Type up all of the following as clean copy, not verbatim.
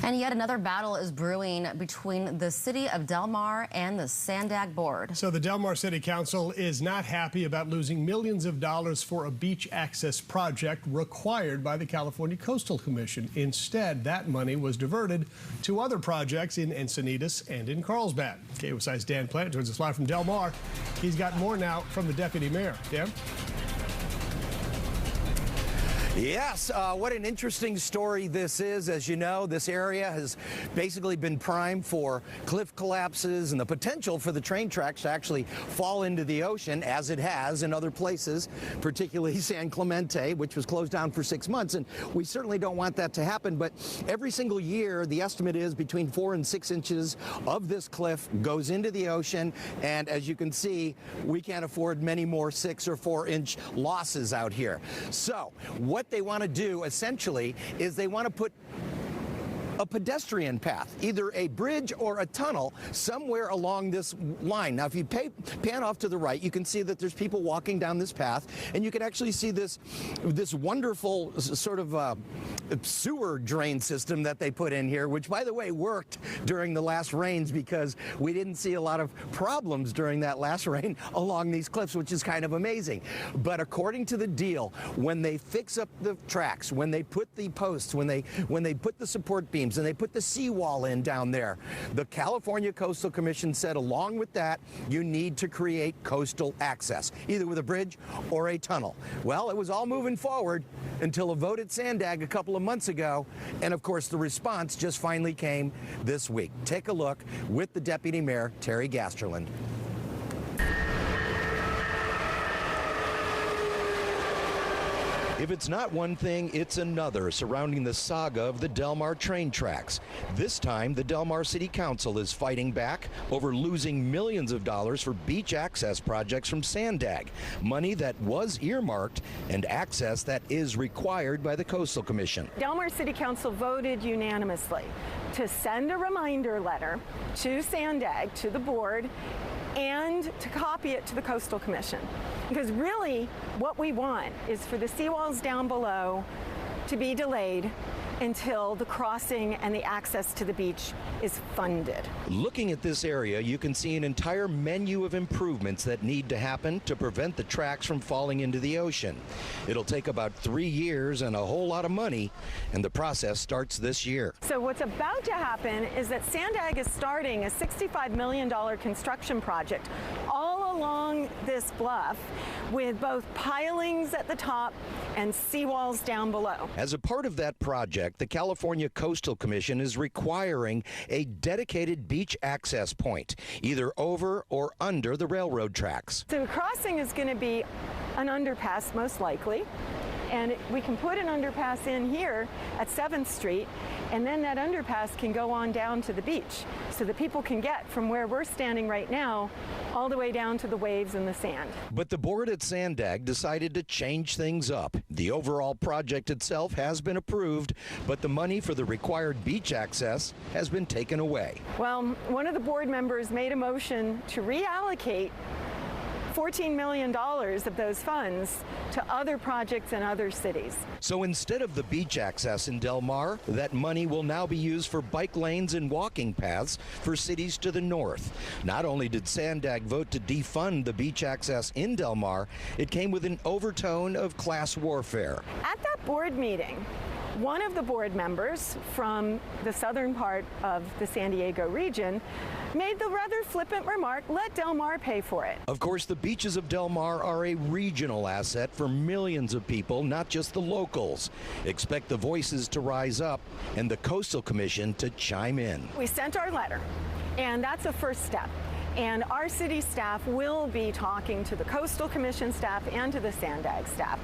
And yet another battle is brewing between the city of Del Mar and the SANDAG Board. So the Del Mar City Council is not happy about losing millions of dollars for a beach access project required by the California Coastal Commission. Instead, that money was diverted to other projects in Encinitas and in Carlsbad. KUSI's Dan Plante joins us live from Del Mar. He's got more now from the deputy mayor. Dan? Yes, what an interesting story this is. As you know, this area has basically been primed for cliff collapses and the potential for the train tracks to actually fall into the ocean, as it has in other places, particularly San Clemente, which was closed down for 6 months. And we certainly don't want that to happen. But every single year, the estimate is between 4 and 6 inches of this cliff goes into the ocean. And as you can see, we can't afford many more 6 or 4 inch losses out here. So what they want to do essentially is they want to put a pedestrian path, either a bridge or a tunnel, somewhere along this line. Now, if you pan off to the right, you can see that there's people walking down this path, and you can actually see this wonderful sort of sewer drain system that they put in here, which, by the way, worked during the last rains because we didn't see a lot of problems during that last rain along these cliffs, which is kind of amazing. But according to the deal, when they fix up the tracks, when they put the posts, when they put the support beams, and they put the seawall in down there, the California Coastal Commission said along with that, you need to create coastal access, either with a bridge or a tunnel. Well, it was all moving forward until a vote at SANDAG a couple of months ago, and of course the response just finally came this week. Take a look with the Deputy Mayor, Terry Gaasterland. If it's not one thing, it's another surrounding the saga of the Del Mar train tracks. This time, the Del Mar City Council is fighting back over losing millions of dollars for beach access projects from SANDAG, money that was earmarked and access that is required by the Coastal Commission. Del Mar City Council voted unanimously to send a reminder letter to SANDAG, to the board, and to copy it to the Coastal Commission. Because really, what we want is for the seawalls down below to be delayed until the crossing and the access to the beach is funded. Looking at this area, you can see an entire menu of improvements that need to happen to prevent the tracks from falling into the ocean. It'll take about 3 years and a whole lot of money, and the process starts this year. So what's about to happen is that SANDAG is starting a $65 million construction project all along this bluff with both pilings at the top and seawalls down below. As a part of that project, the California Coastal Commission is requiring a dedicated beach access point, either over or under the railroad tracks. So the crossing is going to be an underpass, most likely. And we can put an underpass in here at 7th Street, and then that underpass can go on down to the beach so that people can get from where we're standing right now all the way down to the waves and the sand. But the board at SANDAG decided to change things up. The overall project itself has been approved, but the money for the required beach access has been taken away. Well, one of the board members made a motion to reallocate $14 million of those funds to other projects in other cities. So instead of the beach access in Del Mar, that money will now be used for bike lanes and walking paths for cities to the north. Not only did SANDAG vote to defund the beach access in Del Mar, it came with an overtone of class warfare. At that board meeting, one of the board members from the southern part of the San Diego region made the rather flippant remark, let Del Mar pay for it. Of course, the beaches of Del Mar are a regional asset for millions of people, not just the locals. Expect the voices to rise up and the Coastal Commission to chime in. We sent our letter, and that's a first step. And our city staff will be talking to the Coastal Commission staff and to the SANDAG staff.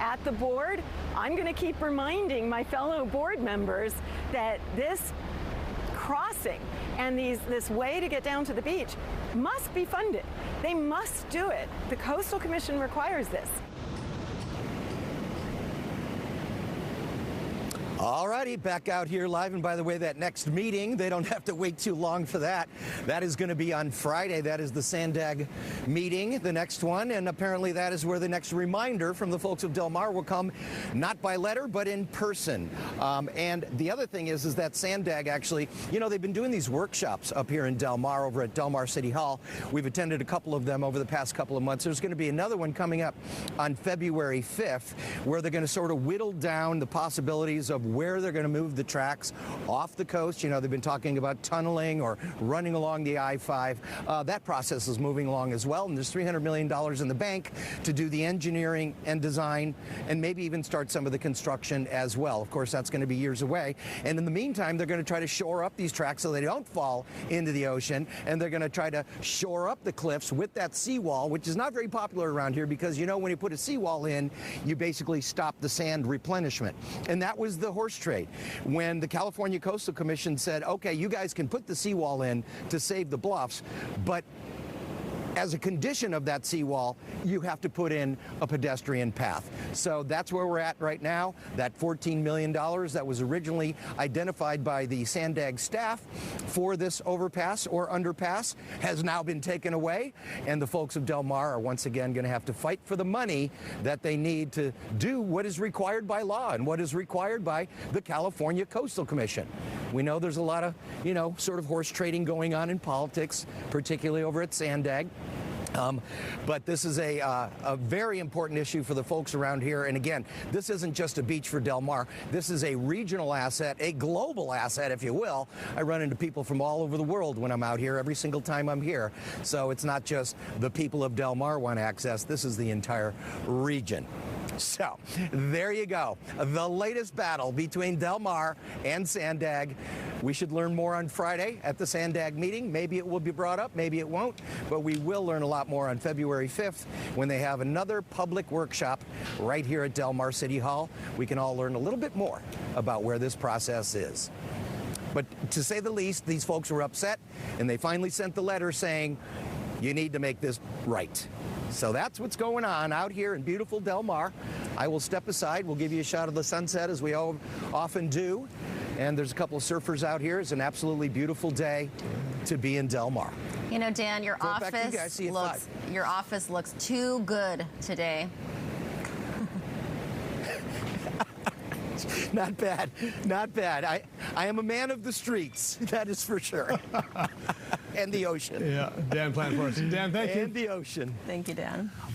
At the board, I'm going to keep reminding my fellow board members that this crossing and this way to get down to the beach must be funded. They must do it. The Coastal Commission requires this. All righty, back out here live. And by the way, that next meeting, they don't have to wait too long for that. That is going to be on Friday. That is the SANDAG meeting, the next one. And apparently that is where the next reminder from the folks of Del Mar will come, not by letter, but in person. And the other thing is that SANDAG actually, you know, they've been doing these workshops up here in Del Mar over at Del Mar City Hall. We've attended a couple of them over the past couple of months. There's going to be another one coming up on February 5th, where they're going to sort of whittle down the possibilities of where they're going to move the tracks off the coast. You know, they've been talking about tunneling or running along the I-5. That process is moving along as well, and there's $300 million in the bank to do the engineering and design and maybe even start some of the construction as well. Of course, that's going to be years away. And in the meantime, they're going to try to shore up these tracks so they don't fall into the ocean, and they're going to try to shore up the cliffs with that seawall, which is not very popular around here because, you know, when you put a seawall in, you basically stop the sand replenishment. And that was the horse trade. When the California Coastal Commission said, okay, you guys can put the seawall in to save the bluffs, but as a condition of that seawall, you have to put in a pedestrian path. So that's where we're at right now. That $14 million that was originally identified by the SANDAG staff for this overpass or underpass has now been taken away, and the folks of Del Mar are once again going to have to fight for the money that they need to do what is required by law and what is required by the California Coastal Commission. We know there's a lot of, you know, sort of horse trading going on in politics, particularly over at SANDAG. But this is a very important issue for the folks around here. And again, this isn't just a beach for Del Mar. This is a regional asset, a global asset, if you will. I run into people from all over the world when I'm out here, every single time I'm here. So it's not just the people of Del Mar want access. This is the entire region. So there you go. The latest battle between Del Mar and SANDAG. We should learn more on Friday at the SANDAG meeting. Maybe it will be brought up, maybe it won't, but we will learn a lot more on February 5th when they have another public workshop right here at Del Mar City Hall. We can all learn a little bit more about where this process is. But to say the least, these folks were upset, and they finally sent the letter saying, you need to make this right. So that's what's going on out here in beautiful Del Mar. I will step aside. We'll give you a shot of the sunset as we often do. And there's a couple of surfers out here. It's an absolutely beautiful day to be in Del Mar. You know, Dan, your office looks too good today. Not bad. Not bad. I am a man of the streets. That is for sure. And the ocean. Yeah, Dan Plante for us. Dan, thank you. And the ocean. Thank you, Dan.